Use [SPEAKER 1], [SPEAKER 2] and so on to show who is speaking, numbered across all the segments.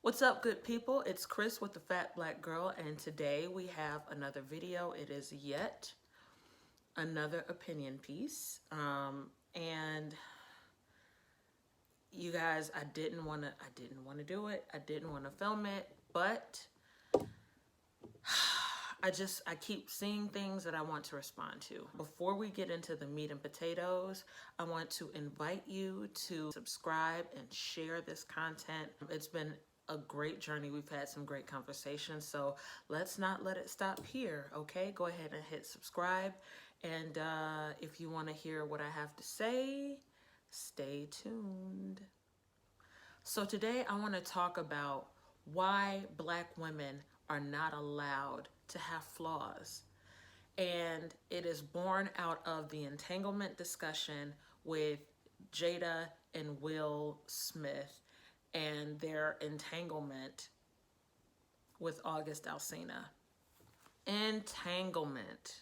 [SPEAKER 1] What's up, good people? It's Chris with the Fat Black Girl, and today we have another video. It is yet another opinion piece. And you guys, I didn't want to do it. I didn't want to film it, but I keep seeing things that I want to respond to. Before we get into the meat and potatoes, I want to invite you to subscribe and share this content. It's been a great journey. We've had some great conversations, so let's not let it stop here, okay? Go ahead and hit subscribe, and if you want to hear what I have to say, stay tuned. So today I want to talk about why Black women are not allowed to have flaws. And it is born out of the entanglement discussion with Jada and Will Smith and their entanglement with August Alsina. Entanglement.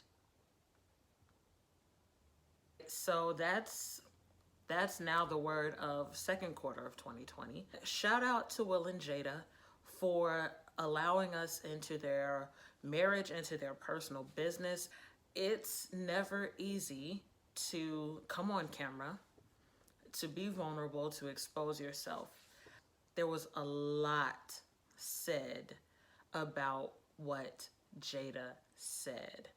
[SPEAKER 1] So that's now the word of second quarter of 2020. Shout out to Will and Jada for allowing us into their marriage, into their personal business. It's never easy to come on camera, to be vulnerable, to expose yourself. There was a lot said about what Jada said.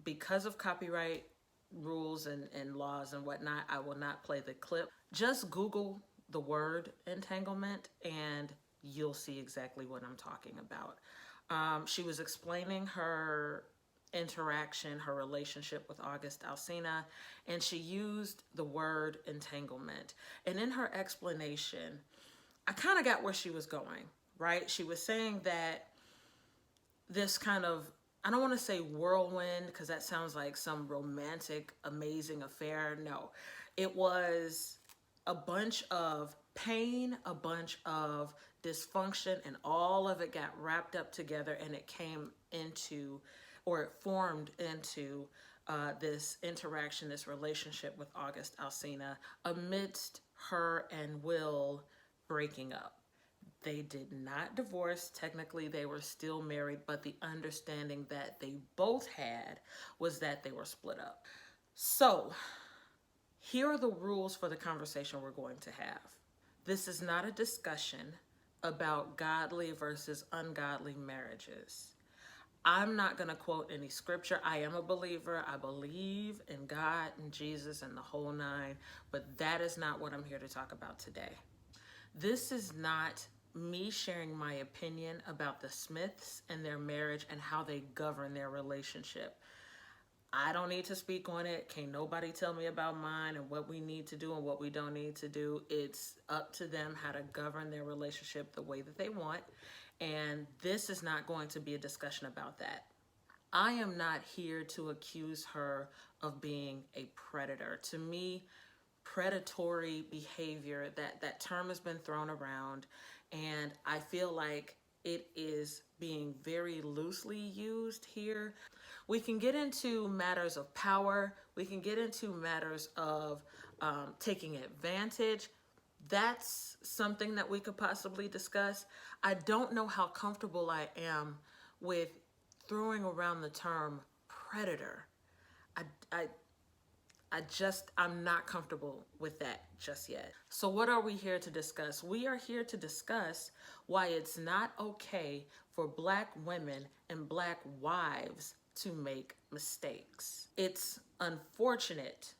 [SPEAKER 1] Because of copyright rules and laws and whatnot, I will not play the clip. Just Google the word entanglement and you'll see exactly what I'm talking about. She was explaining her interaction, her relationship with August Alsina, and she used the word entanglement. And in her explanation, I kind of got where she was going, right? She was saying that this kind of, I don't want to say whirlwind because that sounds like some romantic, amazing affair. No, it was a bunch of pain, a bunch of dysfunction, and all of it got wrapped up together, and it came into, or it formed into this interaction, this relationship with August Alsina amidst her and Will breaking up. They did not divorce. Technically, they were still married, but the understanding that they both had was that they were split up. So, here are the rules for the conversation we're going to have. This is not a discussion about godly versus ungodly marriages. I'm not going to quote any scripture. I am a believer. I believe in God and Jesus and the whole nine, but that is not what I'm here to talk about today. This is not me sharing my opinion about the Smiths and their marriage and how they govern their relationship. I don't need to speak on it. Can't nobody tell me about mine and what we need to do and what we don't need to do. It's up to them how to govern their relationship the way that they want. And this is not going to be a discussion about that. I am not here to accuse her of being a predator. To me, predatory behavior, that term has been thrown around, and I feel like it is being very loosely used here. We can get into matters of power. We can get into matters of taking advantage. That's something that we could possibly discuss. I don't know how comfortable I am with throwing around the term predator. I'm not comfortable with that just yet. So what are we here to discuss? We are here to discuss why it's not okay for Black women and Black wives to make mistakes. It's unfortunate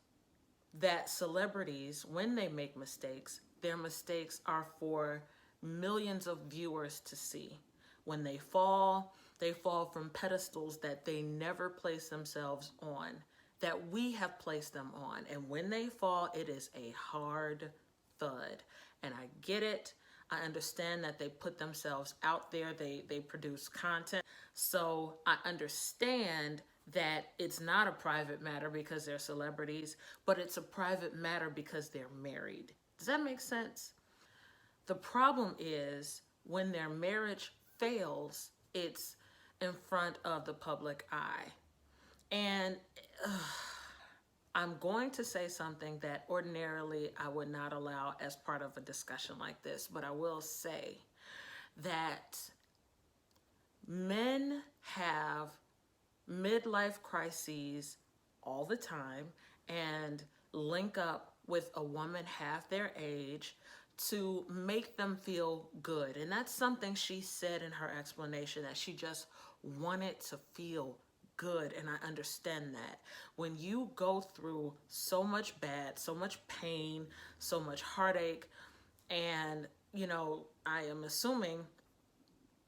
[SPEAKER 1] that celebrities, when they make mistakes, their mistakes are for millions of viewers to see. When they fall from pedestals that they never place themselves on, that we have placed them on. And when they fall, it is a hard thud. And I get it. I understand that they put themselves out there. They produce content. So I understand that it's not a private matter because they're celebrities, but it's a private matter because they're married. Does that make sense? The problem is when their marriage fails, it's in front of the public eye. And I'm going to say something that ordinarily I would not allow as part of a discussion like this, but I will say that men have midlife crises all the time and link up with a woman half their age to make them feel good. And that's something she said in her explanation, that she just wanted to feel good. And I understand that. When you go through so much bad, so much pain, so much heartache, and, you know, I am assuming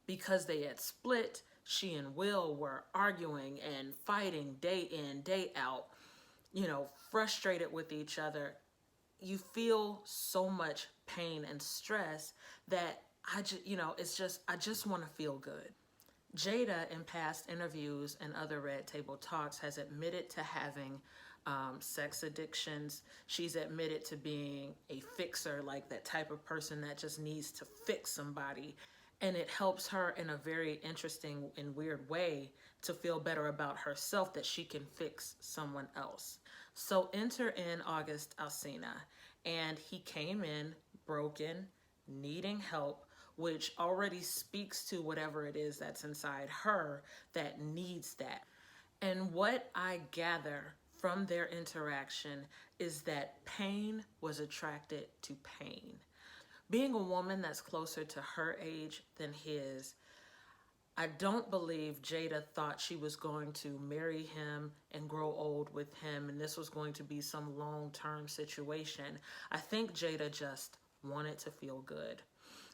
[SPEAKER 1] because they had split, she and Will were arguing and fighting day in, day out, you know, frustrated with each other. You feel so much pain and stress that I just want to feel good. Jada, in past interviews and other Red Table Talks, has admitted to having sex addictions. She's admitted to being a fixer, like that type of person that just needs to fix somebody. And it helps her in a very interesting and weird way to feel better about herself, that she can fix someone else. So enter in August Alsina, and he came in broken, needing help, which already speaks to whatever it is that's inside her that needs that. And what I gather from their interaction is that pain was attracted to pain. Being a woman that's closer to her age than his, I don't believe Jada thought she was going to marry him and grow old with him, and this was going to be some long-term situation. I think Jada just wanted to feel good.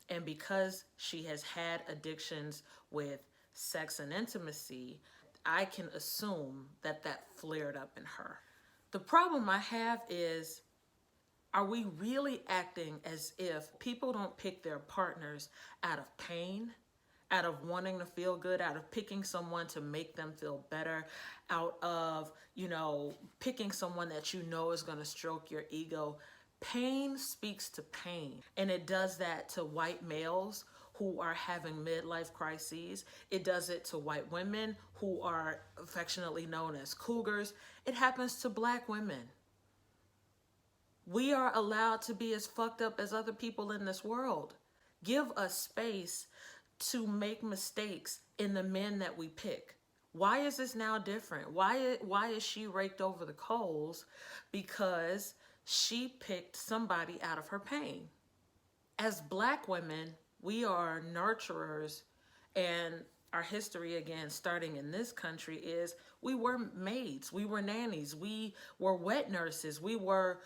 [SPEAKER 1] And because she has had addictions with sex and intimacy, I can assume that that flared up in her. The problem I have is, are we really acting as if people don't pick their partners out of pain, out of wanting to feel good, out of picking someone to make them feel better, out of, picking someone that you know is going to stroke your ego? Pain speaks to pain, and it does that to white males who are having midlife crises. It does it to white women who are affectionately known as cougars. It happens to Black women. We are allowed to be as fucked up as other people in this world. Give us space to make mistakes in the men that we pick. Why is this now different? Why is she raked over the coals? Because she picked somebody out of her pain. As Black women, we are nurturers, and our history, again, starting in this country, is we were maids, we were nannies, we were wet nurses, we were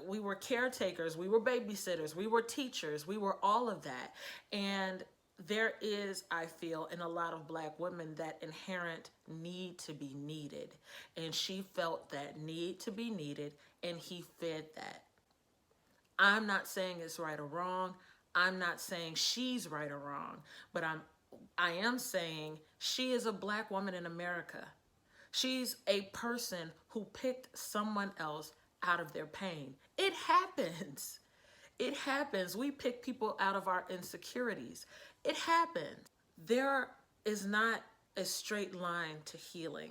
[SPEAKER 1] we were caretakers, we were babysitters, we were teachers, we were all of that. And there is, I feel, in a lot of Black women, that inherent need to be needed. And she felt that need to be needed, and he fed that. I'm not saying it's right or wrong. I'm not saying she's right or wrong, but I am saying she is a Black woman in America. She's a person who picked someone else out of their pain. It happens. It happens. We pick people out of our insecurities. It happens. There is not a straight line to healing.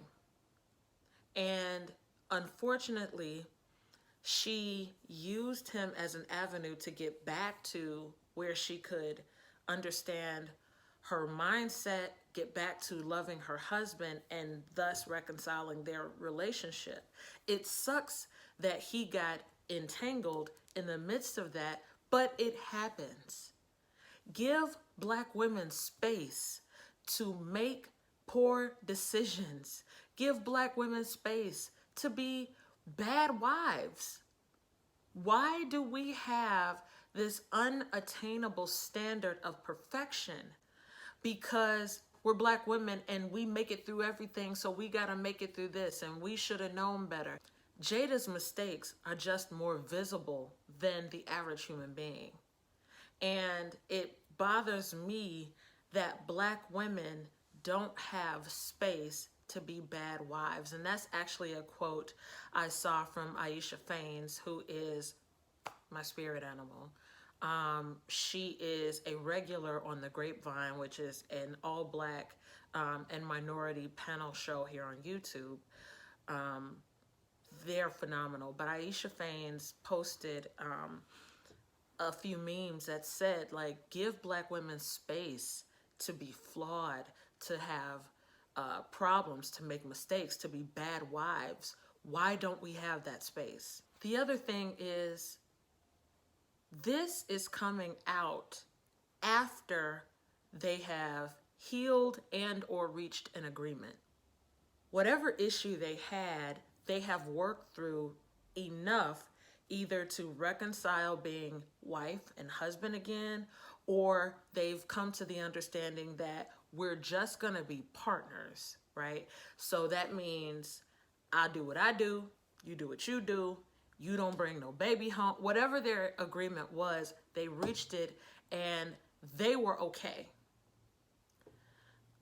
[SPEAKER 1] And unfortunately, she used him as an avenue to get back to where she could understand her mindset, get back to loving her husband, and thus reconciling their relationship. It sucks that he got entangled in the midst of that, but it happens. Give Black women space to make poor decisions. Give Black women space to be bad wives. Why do we have this unattainable standard of perfection? Because we're Black women and we make it through everything, so we gotta make it through this, and we should have known better. Jada's mistakes are just more visible than the average human being. And it bothers me that Black women don't have space to be bad wives. And that's actually a quote I saw from Aisha Faines, who is my spirit animal. She is a regular on The Grapevine, which is an all-Black and minority panel show here on YouTube. They're phenomenal. But Aisha Faines posted a few memes that said, like, give Black women space to be flawed, to have problems, to make mistakes, to be bad wives. Why don't we have that space? The other thing is, this is coming out after they have healed and or reached an agreement. Whatever issue they have worked through enough either to reconcile being wife and husband again, or they've come to the understanding that we're just gonna be partners, right? So that means I do what I do, you do what you do, you don't bring no baby home. Whatever their agreement was, they reached it and they were okay.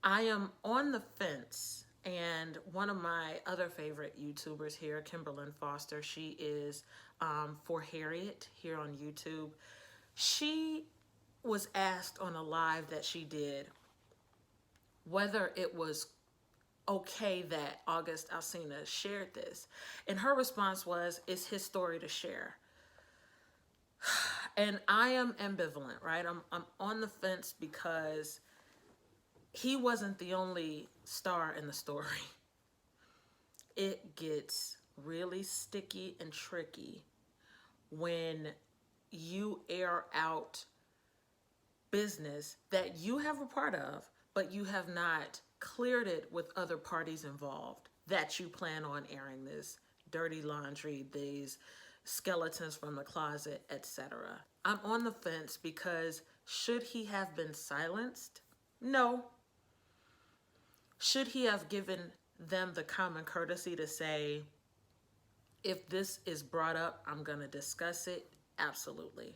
[SPEAKER 1] I am on the fence, and one of my other favorite YouTubers here, Kimberlyn Foster, she is For Harriet here on YouTube. She was asked on a live that she did whether it was okay that August Alsina shared this. And her response was, it's his story to share. And I am ambivalent, right? I'm on the fence because he wasn't the only star in the story. It gets really sticky and tricky when you air out business that you have a part of, but you have not cleared it with other parties involved, that you plan on airing this dirty laundry, these skeletons from the closet, etc. I'm on the fence because should he have been silenced? No. Should he have given them the common courtesy to say, if this is brought up, I'm going to discuss it? Absolutely.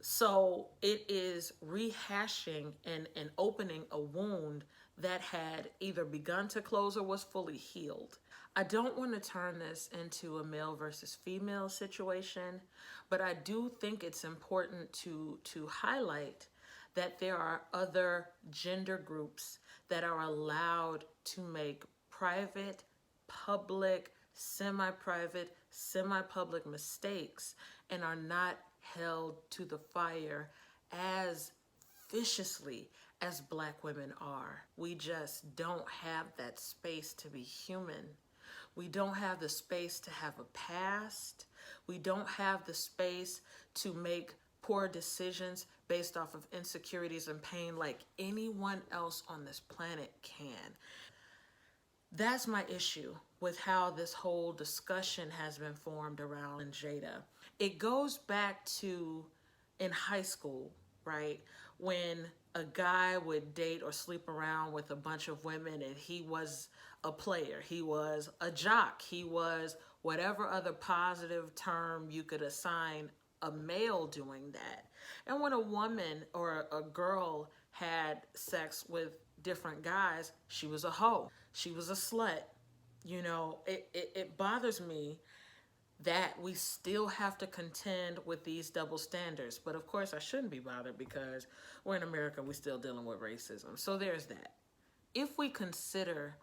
[SPEAKER 1] So it is rehashing and opening a wound that had either begun to close or was fully healed. I don't want to turn this into a male versus female situation, but I do think it's important to highlight that there are other gender groups that are allowed to make private, public, semi-private, semi-public mistakes and are not held to the fire as viciously as Black women are. We just don't have that space to be human. We don't have the space to have a past. We don't have the space to make poor decisions based off of insecurities and pain like anyone else on this planet can. That's my issue with how this whole discussion has been formed around Jada. It goes back to in high school, right? When a guy would date or sleep around with a bunch of women and he was a player, he was a jock, he was whatever other positive term you could assign a male doing that. And when a woman or a girl had sex with different guys, she was a hoe, she was a slut. You know, it bothers me that we still have to contend with these double standards. But of course I shouldn't be bothered because we're in America, we're still dealing with racism. So there's that. If we consider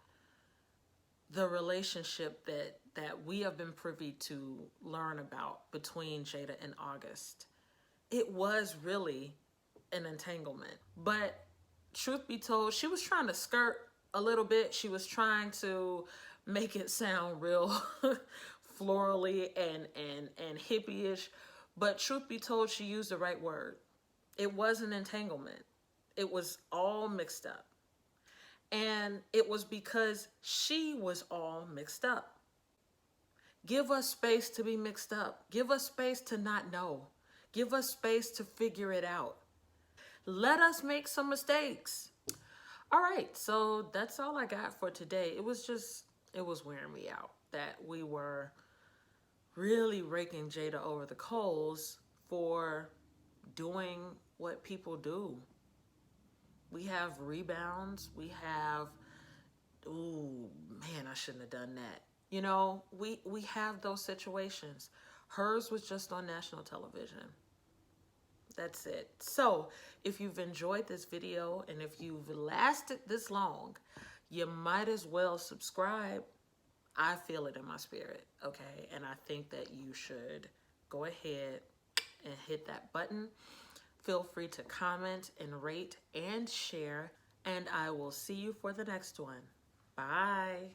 [SPEAKER 1] the relationship that we have been privy to learn about between Jada and August, it was really an entanglement. But truth be told, she was trying to skirt a little bit. She was trying to make it sound real florally and hippie-ish. But truth be told, she used the right word. It was an entanglement. It was all mixed up. And it was because she was all mixed up. Give us space to be mixed up. Give us space to not know. Give us space to figure it out. Let us make some mistakes. All right, so that's all I got for today. It was wearing me out that we were really raking Jada over the coals for doing what people do. We have rebounds. We have, ooh, man, I shouldn't have done that. You know, we have those situations. Hers was just on national television. That's it. So if you've enjoyed this video and if you've lasted this long, you might as well subscribe. I feel it in my spirit, okay? And I think that you should go ahead and hit that button. Feel free to comment and rate and share, and I will see you for the next one. Bye.